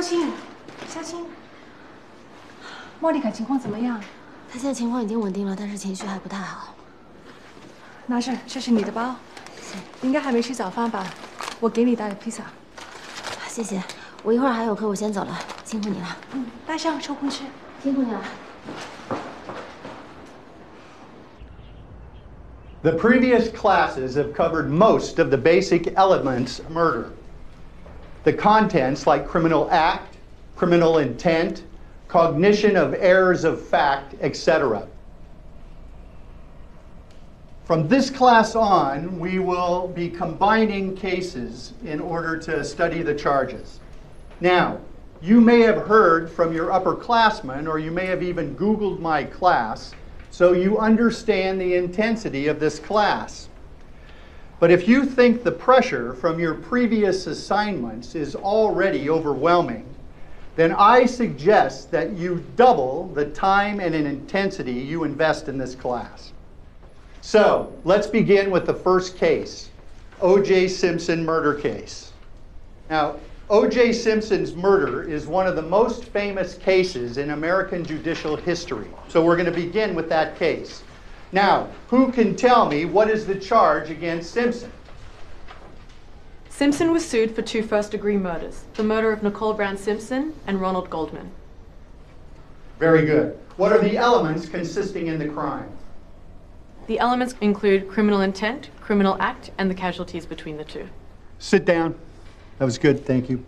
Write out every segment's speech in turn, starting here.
相信，相信。茉莉卡情况怎么样？她现在情况已经稳定了，但是情绪还不太好。拿着，这是你的包。谢谢。应该还没吃早饭吧？我给你带披萨。谢谢，我一会儿还有课，我先走了，辛苦你了。带上，抽空吃。辛苦你了。 The previous classes have covered most of the basic elements of murder. The contents like criminal act, criminal intent, cognition of errors of fact, etc. From this class on, we will be combining cases in order to study the charges. Now, you may have heard from your upperclassmen, or you may have even Googled my class, so you understand the intensity of this class. But if you think the pressure from your previous assignments is already overwhelming, then I suggest that you double the time and intensity you invest in this class. So, let's begin with the first case, O.J. Simpson murder case. Now, O.J. Simpson's murder is one of the most famous cases in American judicial history. So we're going to begin with that case. Now, who can tell me what is the charge against Simpson? Simpson was sued for 2 first-degree murders, the murder of Nicole Brown Simpson and Ronald Goldman. Very good. What are the elements consisting in the crime? The elements include criminal intent, criminal act, and the casualties between the two. Sit down. That was good, thank you.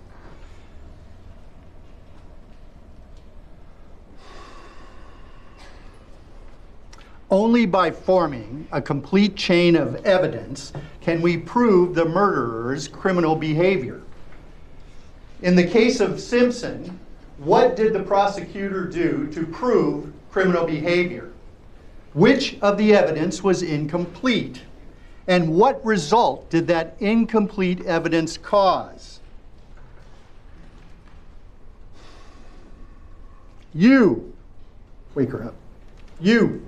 Only by forming a complete chain of evidence can we prove the murderer's criminal behavior. In the case of Simpson, what did the prosecutor do to prove criminal behavior? Which of the evidence was incomplete? And what result did that incomplete evidence cause? You, wake her up. You.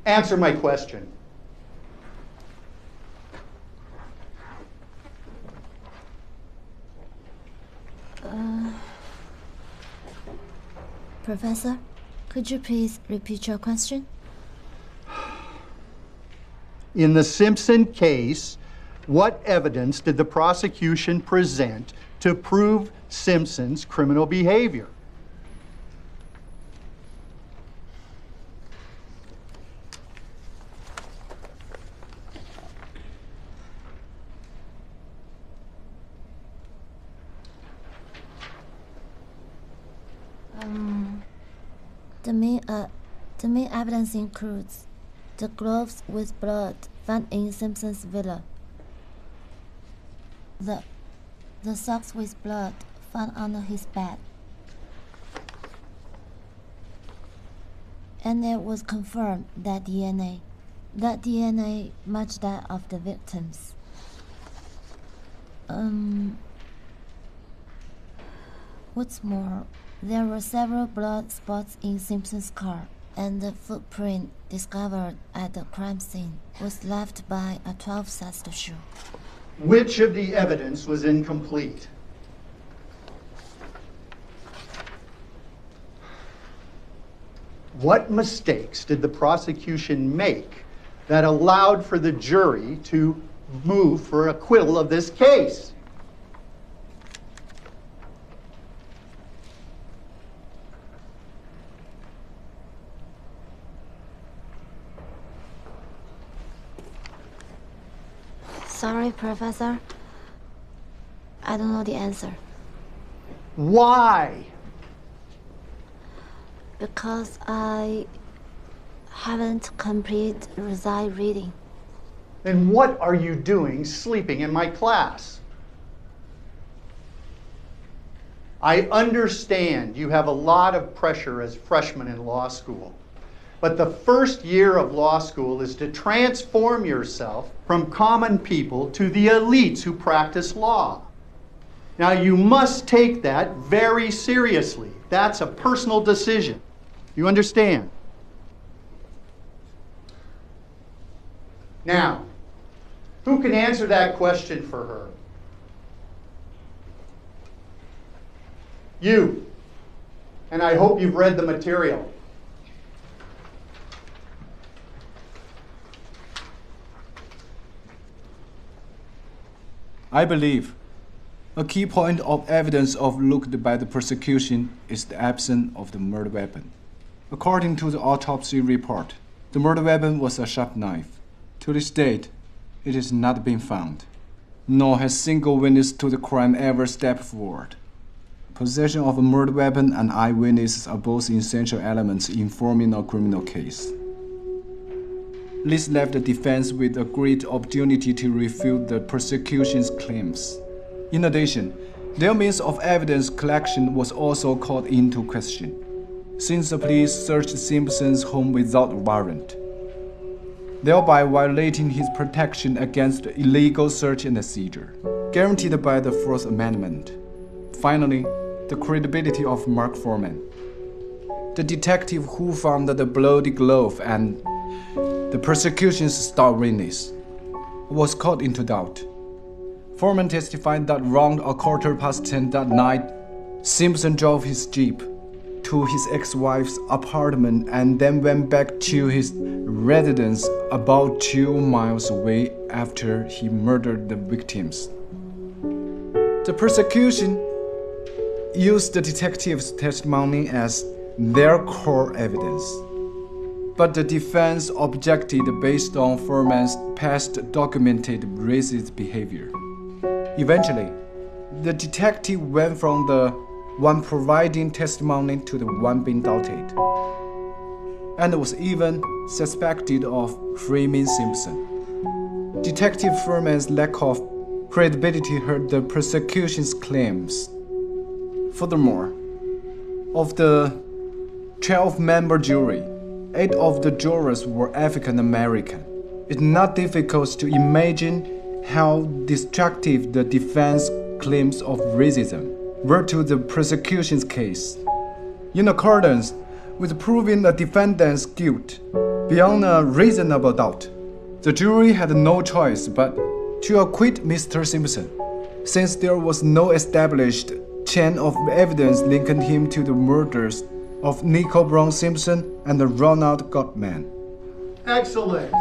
Answer my question. Professor, could you please repeat your question? In the Simpson case, what evidence did the prosecution present to prove Simpson's criminal behavior? The main evidence includes the gloves with blood found in Simpson's villa, the socks with blood found under his bed, and it was confirmed that DNA matched that of the victims. What's more, there were several blood spots in Simpson's car, and the footprint discovered at the crime scene was left by a 12-sized shoe. Which of the evidence was incomplete? What mistakes did the prosecution make that allowed for the jury to move for acquittal of this case? Sorry, Professor. I don't know the answer. Why? Because I haven't completed recite reading. Then what are you doing sleeping in my class? I understand you have a lot of pressure as freshmen in law school. But the first year of law school is to transform yourself from common people to the elites who practice law. Now, you must take that very seriously. That's a personal decision. You understand? Now, Who can answer that question for her? You. And I hope you've read the material. I believe a key point of evidence overlooked by the prosecution is the absence of the murder weapon. According to the autopsy report, the murder weapon was a sharp knife. To this date, it has not been found, nor has single witness to the crime ever stepped forward. Possession of a murder weapon and eyewitnesses are both essential elements in forming a criminal case. This left the defense with a great opportunity to refute the prosecution's claims. In addition, their means of evidence collection was also called into question, since the police searched Simpson's home without a warrant, thereby violating his protection against illegal search and seizure, guaranteed by the Fourth Amendment. Finally, the credibility of Mark Foreman, the detective who found the bloody glove and the prosecution's star witness, was called into doubt. Foreman testified that around 10:15 that night, Simpson drove his Jeep to his ex-wife's apartment and then went back to his residence about 2 miles away after he murdered the victims. The prosecution used the detective's testimony as their core evidence, but the defense objected based on Foreman's past documented racist behavior. Eventually, the detective went from the one providing testimony to the one being doubted, and was even suspected of framing Simpson. Detective Foreman's lack of credibility hurt the prosecution's claims. Furthermore, of the 12-member jury, 8 of the jurors were African American. It's not difficult to imagine how destructive the defense claims of racism were to the prosecution's case. In accordance with proving the defendant's guilt beyond a reasonable doubt, the jury had no choice but to acquit Mr. Simpson, since there was no established chain of evidence linking him to the murders of Nicole Brown Simpson and Ronald Gottman. Excellent.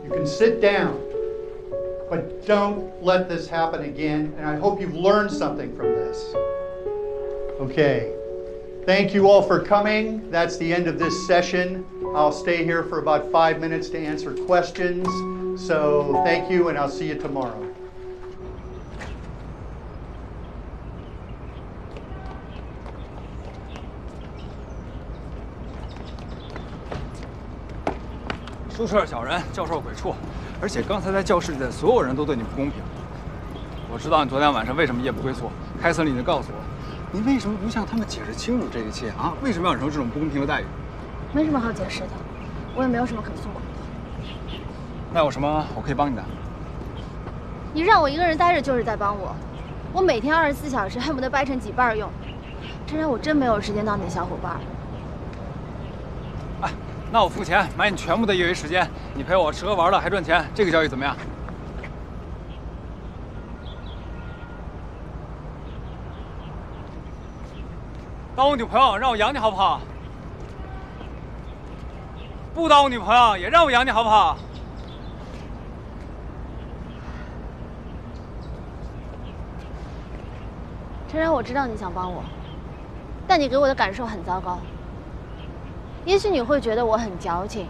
You can sit down, but don't let this happen again, and I hope you've learned something from this. Okay. Thank you all for coming. That's the end of this session. I'll stay here for about 5 minutes to answer questions. So thank you, and I'll see you tomorrow.「宿舍小人，教授鬼畜，而且刚才在教室里的所有人都对你不公平。我知道你昨天晚上为什么夜不归宿，开森，你就告诉我，你为什么不向他们解释清楚这一切啊？为什么要忍受这种不公平的待遇？没什么好解释的，我也没有什么可诉苦的。那有什么我可以帮你的？你让我一个人待着就是在帮我，我每天24小时恨不得掰成几瓣用，这让我真没有时间当你的小伙伴。哎，那我付钱买你全部的业余时间，你陪我吃喝玩乐还赚钱，这个交易怎么样？当我女朋友让我养你好不好？不当我女朋友也让我养你好不好？陈然，我知道你想帮我，但你给我的感受很糟糕。也许你会觉得我很矫情，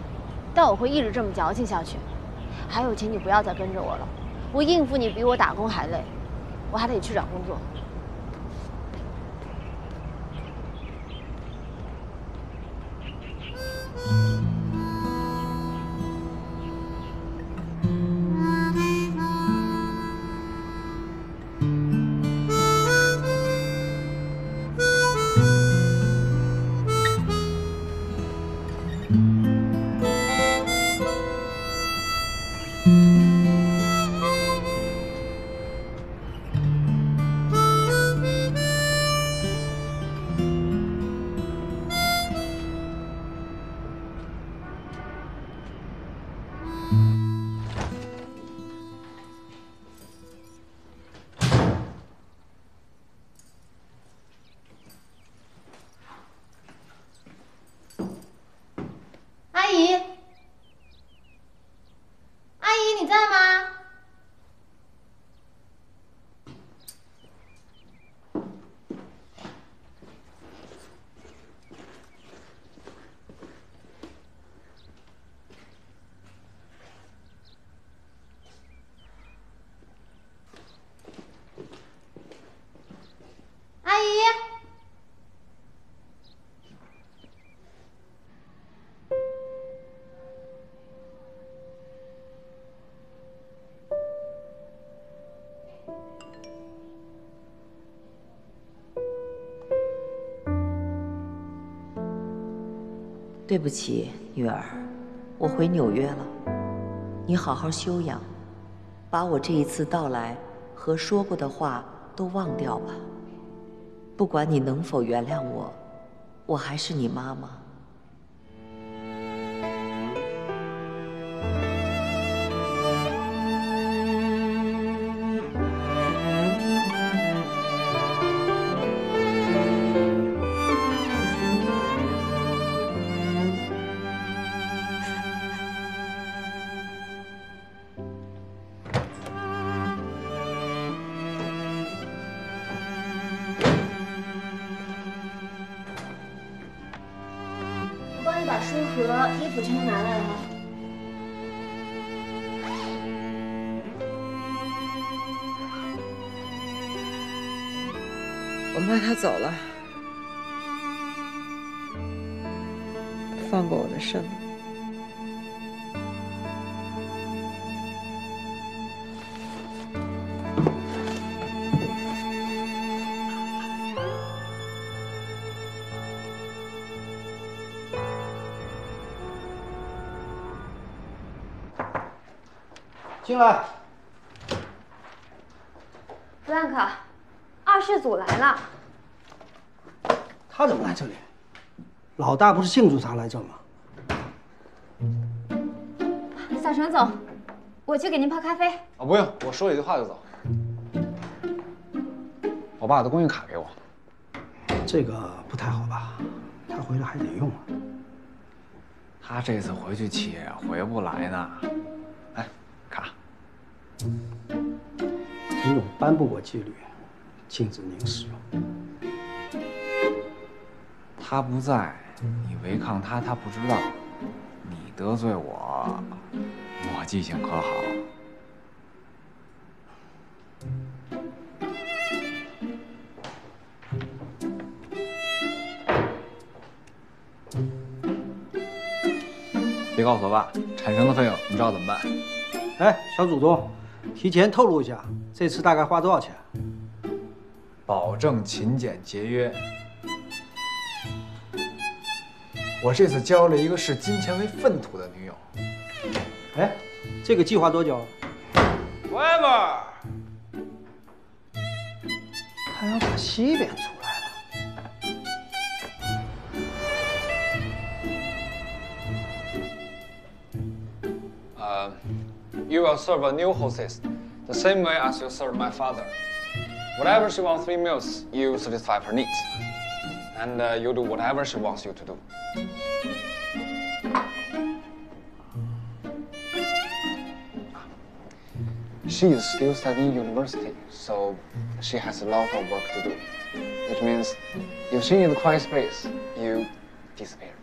但我会一直这么矫情下去。还有，请你不要再跟着我了，我应付你比我打工还累，我还得去找工作。对不起，女儿，我回纽约了。你好好休养，把我这一次到来和说过的话都忘掉吧。不管你能否原谅我，我还是你妈妈。 把书和衣服全都拿来了。我妈她走了，放过我的生了。进来。弗兰克，二世祖来了。他怎么来这里？老大不是庆祝他来这吗？小陈总，我去给您泡咖啡。哦，不用，我说几句话就走。我把我的公寓卡给我。这个不太好吧？他回来还得用啊。他这次回去且回不来呢。哎，卡。陈总颁布过纪律，禁止您使用。他不在，你违抗他，他不知道。你得罪我，我记性可好。别告诉我爸，产生的费用你知道怎么办？哎，小祖宗，提前透露一下，这次大概花多少钱？保证勤俭节约。我这次交了一个视金钱为粪土的女友。哎，这个计划多久 ？Whatever。他要把西边出来了。You will serve a new hostess, the same way as you served my father. Whatever she wants 3 meals, you satisfy her needs, and you do whatever she wants you to do. She is still studying university, so she has a lot of work to do. Which means, if she needs a quiet space, you disappear.